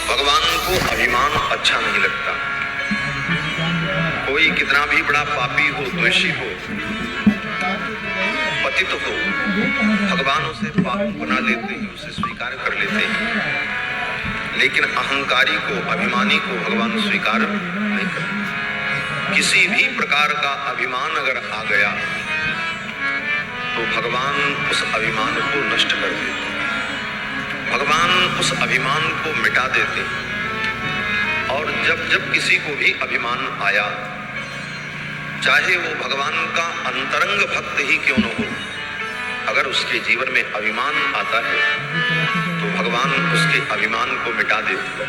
भगवान को अभिमान अच्छा नहीं लगता। कोई कितना भी बड़ा पापी हो, द्वेषी हो, पतित हो, भगवान उसे पाप बना लेते हैं, उसे स्वीकार कर लेते हैं। लेकिन अहंकारी को, अभिमानी को भगवान स्वीकार नहीं करते। किसी भी प्रकार का अभिमान अगर आ गया तो भगवान उस अभिमान को नष्ट कर देते, भगवान उस अभिमान को मिटा देते। और जब जब किसी को भी अभिमान आया, चाहे वो भगवान का अंतरंग भक्त ही क्यों न हो, अगर उसके जीवन में अभिमान आता है तो भगवान उसके अभिमान को मिटा देते।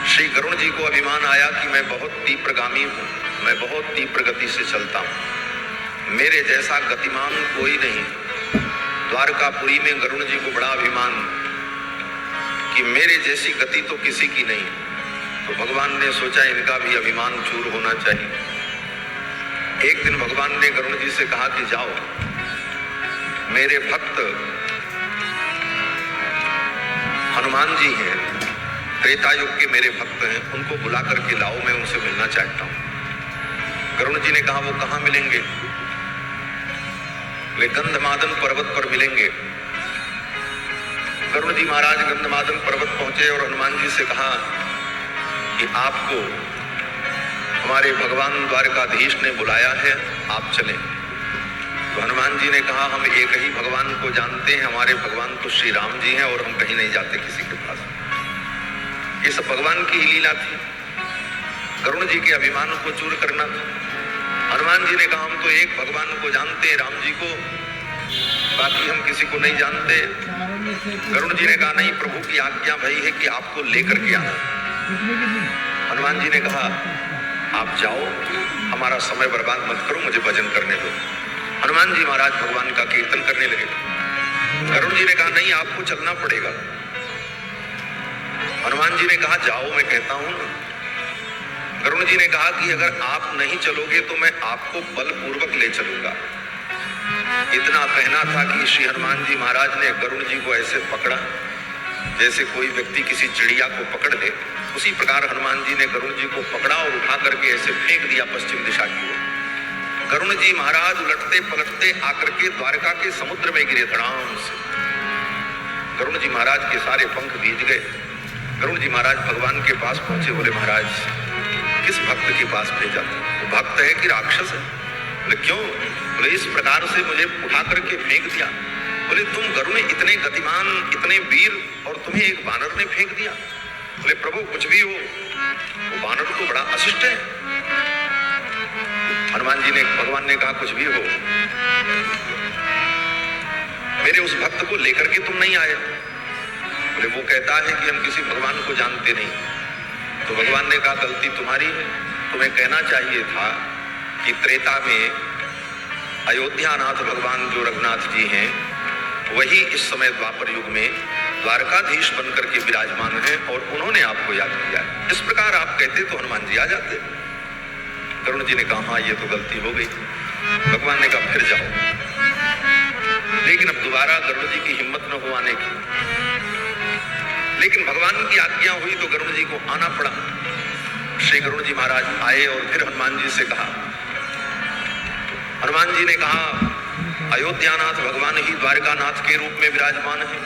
श्री गरुण जी को अभिमान आया कि मैं बहुत तीव्रगामी हूँ, मैं बहुत तीव्र गति से चलता हूँ, मेरे जैसा गतिमान कोई नहीं। द्वारकापुरी में गरुण जी को बड़ा अभिमान कि मेरे जैसी गति तो किसी की नहीं। तो भगवान ने सोचा इनका भी अभिमान चूर होना चाहिए। एक दिन भगवान ने गरुण जी से कहा कि जाओ, मेरे भक्त हनुमान जी हैं, त्रेता युग के मेरे भक्त हैं, उनको बुला करके लाओ, मैं उनसे मिलना चाहता हूं। गरुण जी ने कहा वो कहां मिलेंगे? वे गंधमादन पर्वत पर मिलेंगे। गरुण जी महाराज गंधमादन पर्वत पहुंचे और हनुमान जी से कहा कि आपको हमारे भगवान द्वारकाधीश ने बुलाया है, आप चलें। तो हनुमान जी ने कहा हम एक ही भगवान को जानते हैं, हमारे भगवान तो श्री राम जी हैं और हम कहीं नहीं जाते किसी के पास। ये सब भगवान की ही लीला थी, गरुण जी के अभिमान को चूर करना। हनुमान जी ने कहा हम तो एक भगवान को जानते हैं, राम जी को, बाकी हम किसी को नहीं जानते। गरुण जी ने कहा नहीं, प्रभु की आज्ञा भई है कि आपको लेकर के आना। हनुमान जी ने कहा आप जाओ, हमारा समय बर्बाद मत करो, मुझे भजन करने दो। हनुमान जी महाराज भगवान का कीर्तन करने लगे। गरुण जी ने कहा नहीं, आपको चलना पड़ेगा। हनुमान जी ने कहा जाओ, मैं कहता हूं। गरुण जी ने कहा कि अगर आप नहीं चलोगे तो मैं आपको बलपूर्वक ले चलूंगा। इतना कहना था कि श्री हनुमान जी महाराज ने गरुण जी को ऐसे पकड़ा जैसे कोई व्यक्ति किसी चिड़िया को पकड़ ले। उसी प्रकार हनुमान जी ने गरुण जी को पकड़ा और उठा करके ऐसे फेंक दिया पश्चिम दिशा की ओर। गरुण जी महाराज उलटते पलटते आकर के द्वारका के समुद्र में गिरे धड़ाम से। गरुण जी महाराज के सारे पंख भीज गए। गरुण जी महाराज भगवान के पास पहुंचे, बोले महाराज किस भक्त के पास भेजा था? वो भक्त है कि राक्षस है? बोले क्यों? बोले इस प्रकार से मुझे उठा करके फेंक दिया। बोले तुम गरुण इतने गतिमान, इतने वीर, और तुम्हें एक वानर ने फेंक दिया? बोले प्रभु कुछ भी हो, वो वानर तो बड़ा अशिष्ट है। हनुमान जी ने, भगवान ने कहा कुछ भी हो, मेरे उस भक्त को लेकर के तुम नहीं आए। बोले वो कहता है कि हम किसी भगवान को जानते नहीं। तो भगवान ने कहा गलती तुम्हारी है, तुम्हें कहना चाहिए था कि त्रेता में अयोध्यानाथ भगवान जो रघुनाथ जी हैं वही इस समय द्वापर युग में द्वारकाधीश बनकर के विराजमान हैं और उन्होंने आपको याद किया है। इस प्रकार आप कहते तो हनुमान जी आ जाते। गरुण जी ने कहा हाँ ये तो गलती हो गई। भगवान ने कहा फिर जाओ। लेकिन अब दोबारा गरुण जी की हिम्मत न हो आने की, लेकिन भगवान की आज्ञा हुई तो गरुण जी को आना पड़ा। श्री गरुण जी महाराज आए और फिर हनुमान जी से कहा। हनुमान जी ने कहा अयोध्यानाथ भगवान ही द्वारकानाथ के रूप में विराजमान है।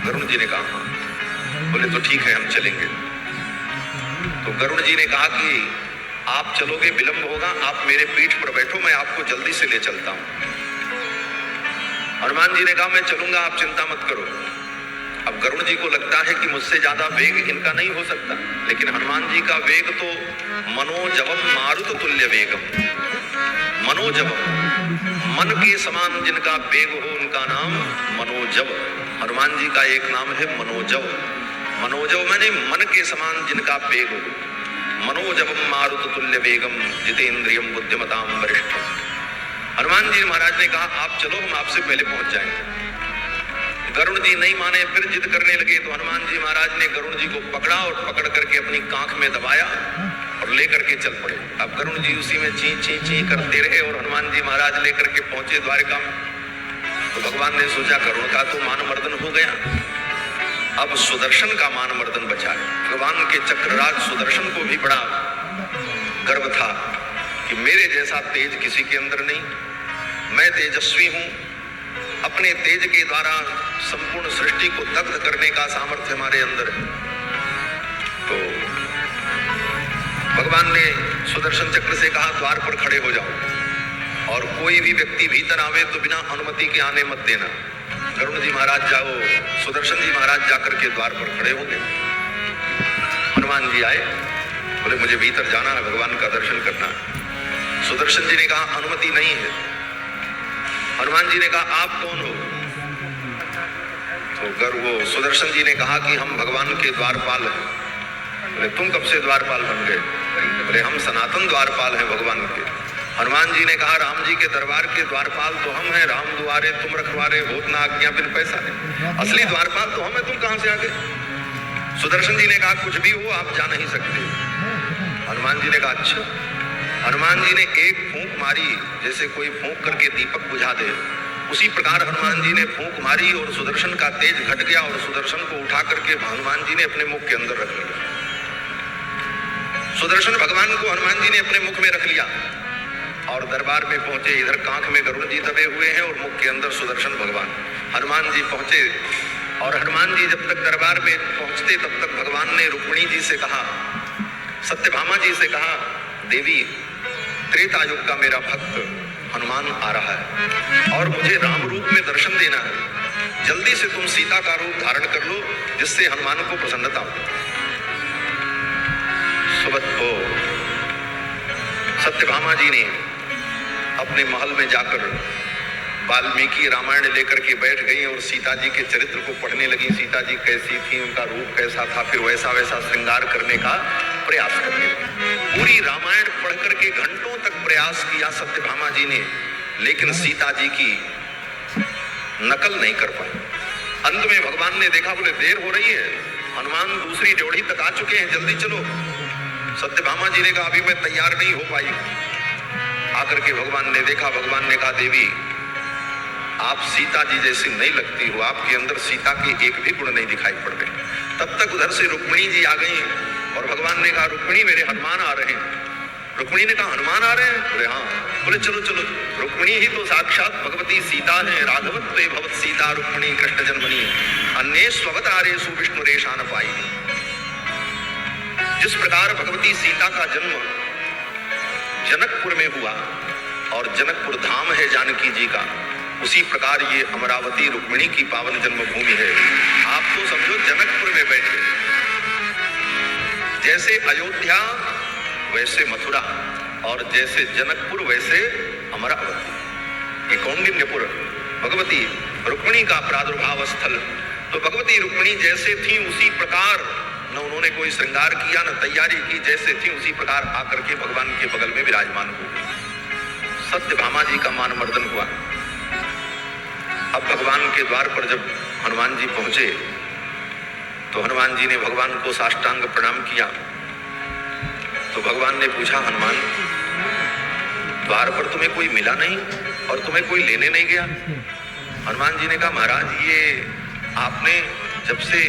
गरुण जी ने कहा हाँ। बोले तो ठीक है हम चलेंगे। तो गरुण जी ने कहा कि आप चलोगे विलंब होगा, आप मेरे पीठ पर बैठो, मैं आपको जल्दी से ले चलता हूं। हनुमान जी ने कहा मैं चलूंगा, आप चिंता मत करो। अब गरुण जी को लगता है कि मुझसे ज्यादा वेग इनका नहीं हो सकता, लेकिन हनुमान जी का वेग तो मनोजवम मारुत तुल्य वेगम। मनोजवम, मन के समान जिनका वेग हो उनका नाम मनोजव। हनुमान जी का एक नाम है मनोजव। मनोजव माने मन के समान जिनका वेग हो। मनोजवम मारुत तुल्य वेगम जितेंद्रियम बुद्धिमताम वरिष्ठम। हनुमान जी महाराज ने कहा आप चलो, हम आपसे पहले पहुंच जाएंगे। गरुण जी नहीं माने, फिर जिद करने लगे। तो हनुमान जी महाराज ने गरुण जी को पकड़ा और पकड़ करके अपनी कांख में दबाया और लेकर के चल पड़े। अब गरुण जी उसी में ची ची ची करते रहे और हनुमान जी महाराज लेकर के पहुंचे द्वारका में। तो भगवान ने सोचा गरुण का तो मान मर्दन हो गया, अब सुदर्शन का मान मर्दन बचा है। भगवान के चक्रराज सुदर्शन को भी बड़ा गर्व था कि मेरे जैसा तेज किसी के अंदर नहीं, मैं तेजस्वी हूं, अपने तेज के द्वारा संपूर्ण सृष्टि को दग्ध करने का सामर्थ्य हमारे अंदर है। तो भगवान ने सुदर्शन चक्र से कहा द्वार पर खड़े हो जाओ और कोई भी व्यक्ति भीतर आवे तो बिना अनुमति के आने मत देना। गरुड़ जी महाराज जाओ, सुदर्शन जी महाराज जाकर के द्वार पर खड़े हो गए। हनुमान जी आए, बोले मुझे भीतर जाना है, भगवान का दर्शन करना है। सुदर्शन जी ने कहा अनुमति नहीं है। हनुमान जी ने कहा आप कौन हो? तो वो सुदर्शन जी ने कहा कि हम भगवान के द्वारपाल हैं। बोले तुम कब से द्वारपाल बन गए? बोले हम सनातन द्वारपाल हैं भगवान के। हनुमान जी ने कहा राम जी के दरबार के द्वारपाल तो हम हैं, राम द्वारे तुम रखवारे, होत ना आज्ञा बिन पैसा नहीं। असली द्वारपाल तो हम हैं, तुम कहां से आ गए? सुदर्शन जी ने कहा कुछ भी हो आप जा नहीं सकते। हनुमान जी ने कहा अच्छा। हनुमान जी ने एक फूंक मारी, जैसे कोई फूंक करके दीपक बुझा दे, उसी प्रकार हनुमान जी ने फूंक मारी और सुदर्शन का तेज घट गया और सुदर्शन को उठा करके हनुमान जी ने अपने मुख के अंदर रख लिया। सुदर्शन भगवान को हनुमान जी ने अपने मुख में रख लिया और दरबार में पहुंचे। इधर कांख में गरुड़ जी दबे हुए हैं और मुख के अंदर सुदर्शन भगवान। हनुमान जी पहुंचे और हनुमान जी जब तक दरबार में पहुंचते तब तक भगवान ने रुक्मिणी जी से कहा, सत्यभामा जी से कहा, देवी त्रेता युग का मेरा भक्त हनुमान आ रहा है और मुझे राम रूप में दर्शन देना है, जल्दी से तुम सीता का रूप धारण कर लो जिससे हनुमान को प्रसन्नता हो। सुबह को सत्यभामा जी ने अपने महल में जाकर वाल्मीकि रामायण लेकर के बैठ गई और सीता जी के चरित्र को पढ़ने लगी। सीता जी कैसी थी, उनका रूप कैसा था, फिर वैसा वैसा श्रृंगार करने का प्रयास करने लगी। पूरी रामायण पढ़ करके घंटों तक प्रयास किया सत्यभामा जी ने, लेकिन सीता जी की नकल नहीं कर पाई। अंत में भगवान ने देखा, बोले देर हो रही है, हनुमान दूसरी ड्योढ़ी तक आ चुके हैं, जल्दी चलो। सत्यभामा जी ने कहा अभी मैं तैयार नहीं हो पाई। आकर के भगवान ने देखा, भगवान ने कहा देवी आप सीता जी जैसी नहीं लगती हो, आपके अंदर सीता के एक भी गुण नहीं दिखाई पड़ रहे। तब तक उधर से रुक्मिणी जी आ गई और भगवान ने कहा रुक्मिणी मेरे हनुमान आ रहे हैं। रुक्मिणी ने कहा हनुमान आ रहे हैं? बोले हाँ। बोले चलो चलो, रुक्मिणी ही तो साक्षात भगवती सीता है। राघवत्वे भवत सीता रुक्मिणी कृष्ण जन्मनी अन्ये स्ववतारेषु विष्णुरेशान पाई। जिस प्रकार भगवती सीता का जन्म जनकपुर में हुआ और जनकपुर धाम है जानकी जी का, उसी प्रकार ये अमरावती रुक्मिणी की पावन जन्मभूमि है। आप तो समझो जनकपुर में बैठे, जैसे अयोध्या वैसे मथुरा और जैसे जनकपुर वैसे अमरावती। ये कौंडिन्यपुर भगवती रुक्मिणी का प्रादुर्भाव स्थल। तो भगवती रुक्मिणी जैसे थी उसी प्रकार, न उन्होंने कोई श्रृंगार किया न तैयारी की, जैसे थी उसी प्रकार आकर के भगवान के बगल में विराजमान हुए। सत्यभामा जी का मान मर्दन हुआ। अब भगवान के द्वार पर जब हनुमान जी पहुंचे तो हनुमान जी ने भगवान को साष्टांग प्रणाम किया। तो भगवान ने पूछा हनुमान द्वार पर तुम्हें कोई मिला नहीं और तुम्हें कोई लेने नहीं गया? हनुमान जी ने कहा महाराज ये आपने जब से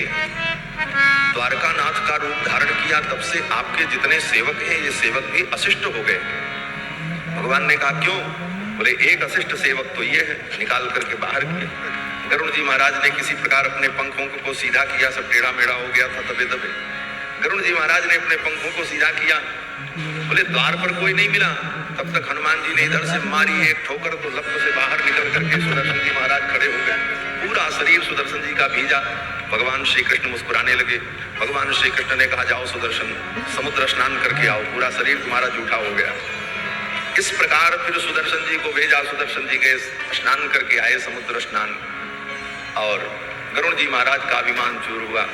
द्वारकानाथ का रूप धारण किया तब से आपके जितने सेवक हैं ये सेवक भी अशिष्ट हो गए। भगवान ने कहा क्यों? बोले एक अशिष्ट सेवक तो ये है, निकाल करके बाहर किए। गरुड़ जी महाराज ने किसी प्रकार अपने पंखों को सीधा किया, सब टेढ़ा मेढ़ा हो गया था दबे दबे। गरुड़ जी महाराज ने अपने पंखों को सीधा किया, बोले द्वार पर कोई नहीं मिला। तब तक हनुमान जी ने इधर से मारी एक ठोकर तो लप से बाहर निकल करके सुदर्शन जी महाराज खड़े हो गए। पूरा शरीर सुदर्शन जी का भीजा। भगवान श्री कृष्ण मुस्कुराने लगे। भगवान श्री कृष्ण ने कहा जाओ सुदर्शन समुद्र स्नान करके आओ, पूरा शरीर तुम्हारा जूठा हो गया। इस प्रकार फिर सुदर्शन जी को भेजा। सुदर्शन जी गए स्नान करके आए, समुद्र स्नान। और गरुड़ जी महाराज का अभिमान चूर हुआ।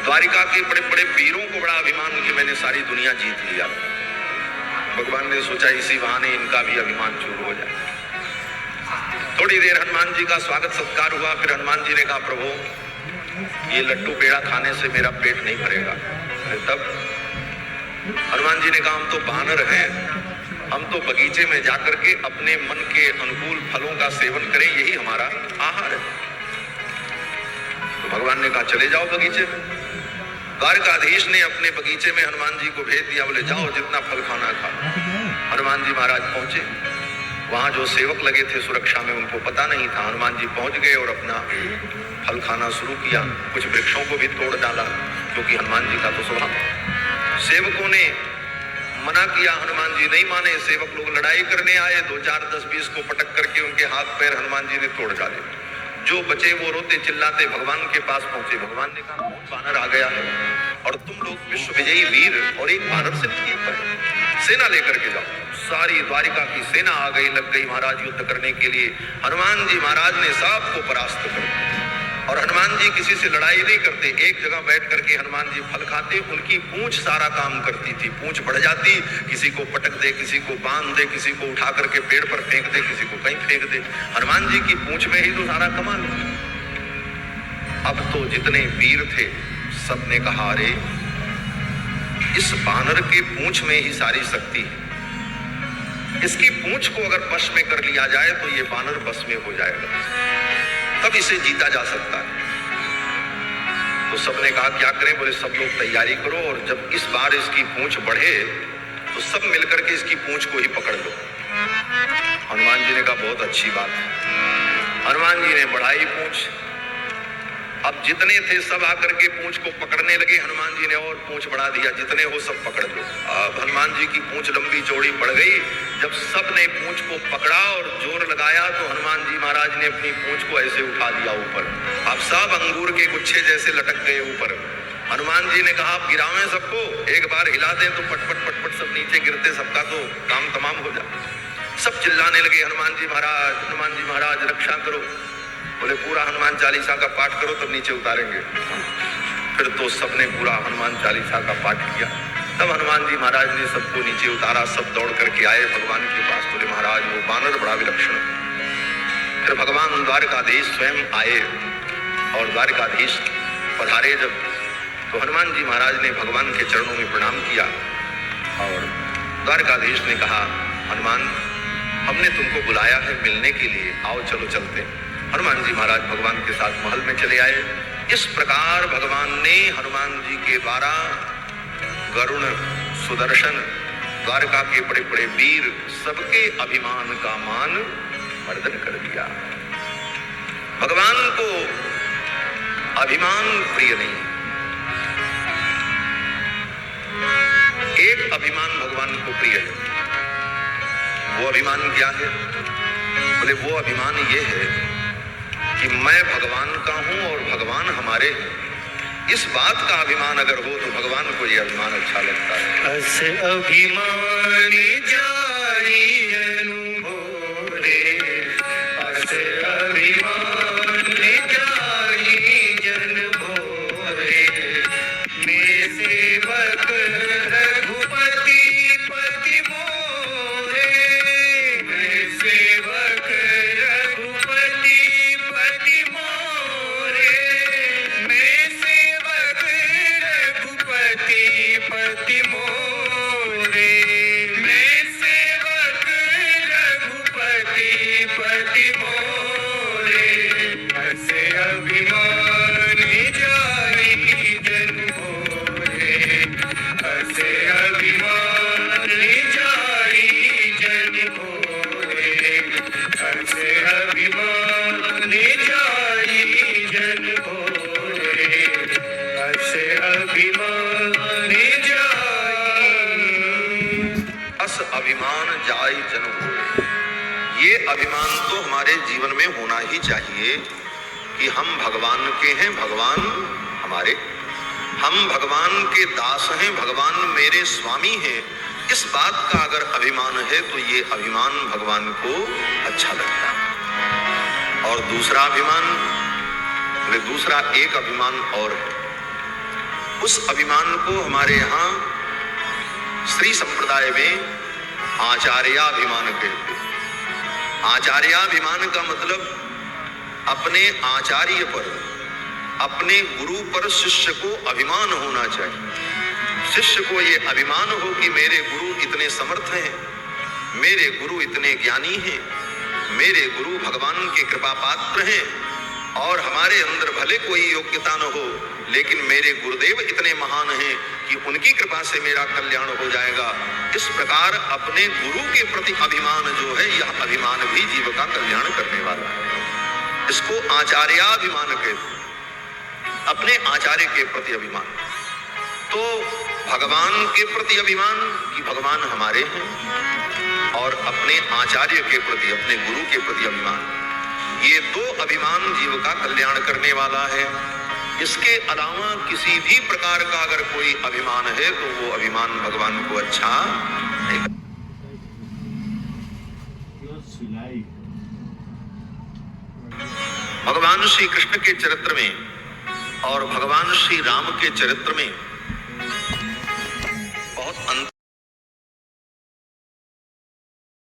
द्वारिका के बड़े बड़े वीरों को बड़ा अभिमान कि मैंने सारी दुनिया जीत लिया। भगवान ने सोचा इसी बहाने इनका भी अभिमान चूर हो जाए। थोड़ी देर हनुमान जी का स्वागत सत्कार हुआ। फिर हनुमान जी ने कहा प्रभु ये लड्डू पेड़ा खाने से मेरा पेट नहीं भरेगा। तब हनुमान जी ने कहा हम तो बानर हैं, हम तो बगीचे में जाकर के अपने मन के अनुकूल फलों का सेवन करें, यही हमारा आहार है। तो भगवान भगवान ने कहा चले जाओ बगीचे में। द्वारकाधीश ने अपने बगीचे में हनुमान जी को भेज दिया, बोले जाओ जितना फल खाना खा। हनुमान जी महाराज पहुंचे, वहां जो सेवक लगे थे सुरक्षा में उनको पता नहीं था। हनुमान जी पहुंच गए और अपना फल खाना शुरू किया। कुछ वृक्षों को भी तोड़ डाला, क्योंकि हनुमान जी का तो स्वभाव। सेवकों ने मना किया, हनुमान जी नहीं माने। सेवक लोग लड़ाई करने आए, 2 4 10 20 को पटक करके उनके हाथ पैर हनुमान जी ने तोड़ डाले। जो बचे वो रोते चिल्लाते भगवान के पास पहुंचे। भगवान ने कहा वानर आ गया है और तुम लोग विश्व विजयी वीर और एक वानर से नहीं पाए, सेना लेकर के जाओ। सारी द्वारिका की सेना आ गई, लग गई महाराज युद्ध करने के लिए। हनुमान जी महाराज ने सबको परास्त कर दिया। और हनुमान जी किसी से लड़ाई नहीं करते, एक जगह बैठ करके हनुमान जी फल खाते। उनकी पूंछ सारा काम करती थी, पूंछ बढ़ जाती, किसी को पटक दे, किसी को बांध दे, किसी को उठा करके पेड़ पर फेंक दे, किसी को कहीं फेंक दे। हनुमान जी की पूंछ में ही तो सारा कमाल है। अब तो जितने वीर थे सबने कहा अरे इस बानर के पूंछ में ही सारी शक्ति है, इसकी पूंछ को अगर वश में कर लिया जाए तो ये बानर बस में हो जाएगा, तब इसे जीता जा सकता है। तो सबने कहा क्या करें? बोले सब लोग तैयारी करो और जब इस बार इसकी पूंछ बढ़े तो सब मिलकर के इसकी पूंछ को ही पकड़ लो। हनुमान जी ने कहा बहुत अच्छी बात है। हनुमान जी ने बढ़ाई पूंछ। अब जितने थे सब आकर के पूंछ को पकड़ने लगे। हनुमान जी ने और पूंछ बढ़ा दिया, जितने हो सब पकड़ लो। अब हनुमान जी की पूंछ लंबी चौड़ी बढ़ गई। जब सब ने पूंछ को पकड़ा और जोर लगाया तो हनुमान जी महाराज ने अपनी पूंछ को ऐसे उठा दिया ऊपर। अब सब अंगूर के गुच्छे जैसे लटक गए ऊपर। हनुमान जी ने कहा आप गिरावें सबको, एक बार हिला दें तो पटपट पटपट सब नीचे गिरते, सबका तो काम तमाम हो जाए। सब चिल्लाने लगे हनुमान जी महाराज रक्षा करो। बोले पूरा हनुमान चालीसा का पाठ करो तब नीचे उतारेंगे। फिर तो सबने पूरा हनुमान चालीसा का पाठ किया। तब हनुमान जी महाराज ने सबको नीचे उतारा। सब दौड़ करके आए भगवान के पास। बोले महाराज वो बानर बड़ा विलक्षण। फिर भगवान द्वारकाधीश स्वयं आए और द्वारकाधीश पधारे जब, तो हनुमान जी महाराज ने भगवान के चरणों में प्रणाम किया और द्वारकाधीश ने कहा हनुमान हमने तुमको बुलाया है मिलने के लिए, आओ चलो चलते हैं। हनुमान जी महाराज भगवान के साथ महल में चले आए। इस प्रकार भगवान ने हनुमान जी के द्वारा गरुण, सुदर्शन, द्वारका के बड़े बड़े वीर सबके अभिमान का मान मर्दन कर दिया। भगवान को अभिमान प्रिय नहीं। एक अभिमान भगवान को प्रिय है। वो अभिमान क्या है? बोले वो अभिमान ये है कि मैं भगवान का हूं और भगवान हमारे हैं। इस बात का अभिमान अगर हो तो भगवान को ये अभिमान अच्छा लगता है। अस अभिमानी जाई अनुभव रे, अस अभिमानी जाई जन भोरे, मैं सेवक रघुपति पति मोरे, मैं सेवक रघुपति पति मोरे, मैं सेवक रघुपति पति मोरे, मैं सेवक रघुपति पति मोरे, ऐसे अभिमानी जाई जन भोरे, ऐसे अभिमानी जाई जन भोरे, ऐसे अभिमानी जाई जन भोरे, ऐसे अभिमानी जाई। अस अभिमान जाई जन भोरे। ये अभिमान तो हमारे जीवन में होना ही चाहिए कि हम भगवान के हैं, भगवान हमारे, हम भगवान के दास हैं, भगवान मेरे स्वामी हैं। इस बात का अगर अभिमान है तो ये अभिमान भगवान को अच्छा लगता है। और दूसरा अभिमान, दूसरा एक अभिमान और है। उस अभिमान को हमारे यहाँ श्री संप्रदाय में आचार्याभिमान कहते हैं। आचार्याभिमान का मतलब अपने आचार्य पर, अपने गुरु पर शिष्य को अभिमान होना चाहिए। शिष्य को ये अभिमान हो कि मेरे गुरु इतने समर्थ हैं, मेरे गुरु इतने ज्ञानी हैं, मेरे गुरु भगवान के कृपा पात्र हैं, और हमारे अंदर भले कोई योग्यता न हो, लेकिन मेरे गुरुदेव इतने महान हैं कि उनकी कृपा से मेरा कल्याण हो जाएगा। इस प्रकार अपने गुरु के प्रति अभिमान जो है, यह अभिमान भी जीव का कल्याण करने वाला है। इसको आचार्याभिमान कहते हैं, अपने आचार्य के प्रति अभिमान। तो भगवान के प्रति अभिमान कि भगवान हमारे हैं, और अपने आचार्य के प्रति, अपने गुरु के प्रति अभिमान, ये दो अभिमान जीव का कल्याण करने वाला है। इसके अलावा किसी भी प्रकार का अगर कोई अभिमान है तो वो अभिमान भगवान को अच्छा नहीं लगता। भगवान श्री कृष्ण के चरित्र में और भगवान श्री राम के चरित्र में बहुत अंतर